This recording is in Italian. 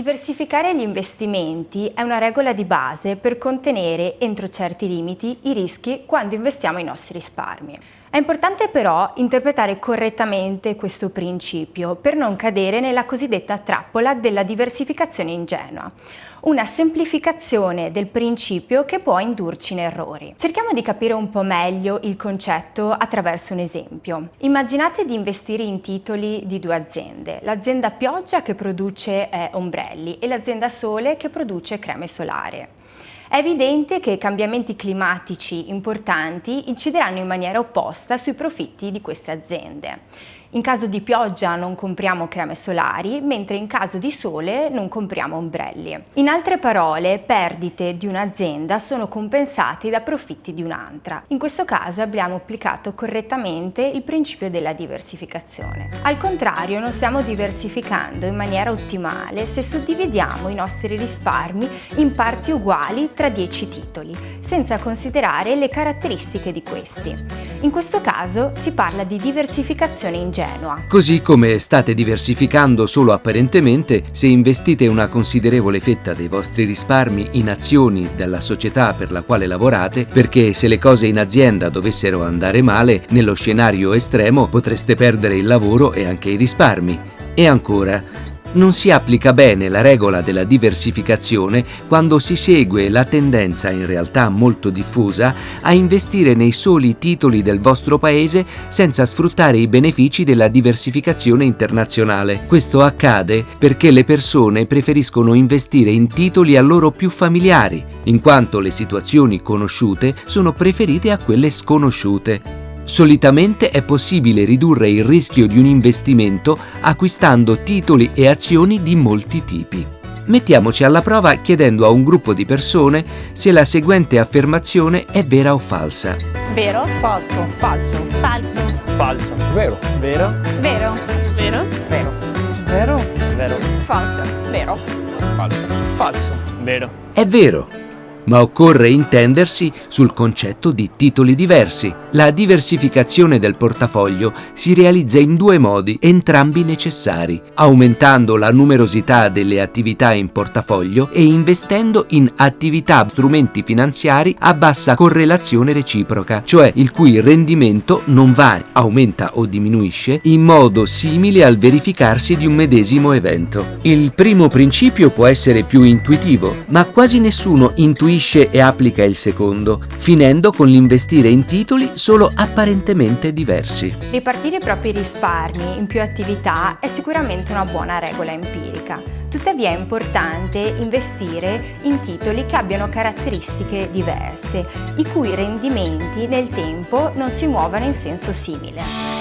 Diversificare gli investimenti è una regola di base per contenere entro certi limiti i rischi quando investiamo i nostri risparmi. È importante però interpretare correttamente questo principio per non cadere nella cosiddetta trappola della diversificazione ingenua, una semplificazione del principio che può indurci in errori. Cerchiamo di capire un po' meglio il concetto attraverso un esempio. Immaginate di investire in titoli di due aziende, l'azienda Pioggia che produce ombrelli e l'azienda Sole che produce creme solari. È evidente che cambiamenti climatici importanti incideranno in maniera opposta sui profitti di queste aziende. In caso di pioggia non compriamo creme solari, mentre in caso di sole non compriamo ombrelli. In altre parole, perdite di un'azienda sono compensate da profitti di un'altra. In questo caso abbiamo applicato correttamente il principio della diversificazione. Al contrario, non stiamo diversificando in maniera ottimale se suddividiamo i nostri risparmi in parti uguali tra 10 titoli, senza considerare le caratteristiche di questi. In questo caso si parla di diversificazione ingenua. Così come state diversificando solo apparentemente se investite una considerevole fetta dei vostri risparmi in azioni della società per la quale lavorate, perché se le cose in azienda dovessero andare male, nello scenario estremo potreste perdere il lavoro e anche i risparmi. E ancora, non si applica bene la regola della diversificazione quando si segue la tendenza, in realtà molto diffusa, a investire nei soli titoli del vostro paese senza sfruttare i benefici della diversificazione internazionale. Questo accade perché le persone preferiscono investire in titoli a loro più familiari, in quanto le situazioni conosciute sono preferite a quelle sconosciute. Solitamente è possibile ridurre il rischio di un investimento acquistando titoli e azioni di molti tipi. Mettiamoci alla prova chiedendo a un gruppo di persone se la seguente affermazione è vera o falsa. Vero? Falso. Falso. Falso. Falso. Vero. Vero. Vero. Vero. Vero. Vero. Vero. Falso. Vero. Falso. Falso. Vero. È vero, ma occorre intendersi sul concetto di titoli diversi. La diversificazione del portafoglio si realizza in due modi, entrambi necessari: aumentando la numerosità delle attività in portafoglio e investendo in attività strumenti finanziari a bassa correlazione reciproca, cioè il cui rendimento non varia, aumenta o diminuisce in modo simile al verificarsi di un medesimo evento. Il primo principio può essere più intuitivo, ma quasi nessuno intuisce e applica il secondo, finendo con l'investire in titoli solo apparentemente diversi. Ripartire i propri risparmi in più attività è sicuramente una buona regola empirica. Tuttavia è importante investire in titoli che abbiano caratteristiche diverse, i cui rendimenti nel tempo non si muovano in senso simile.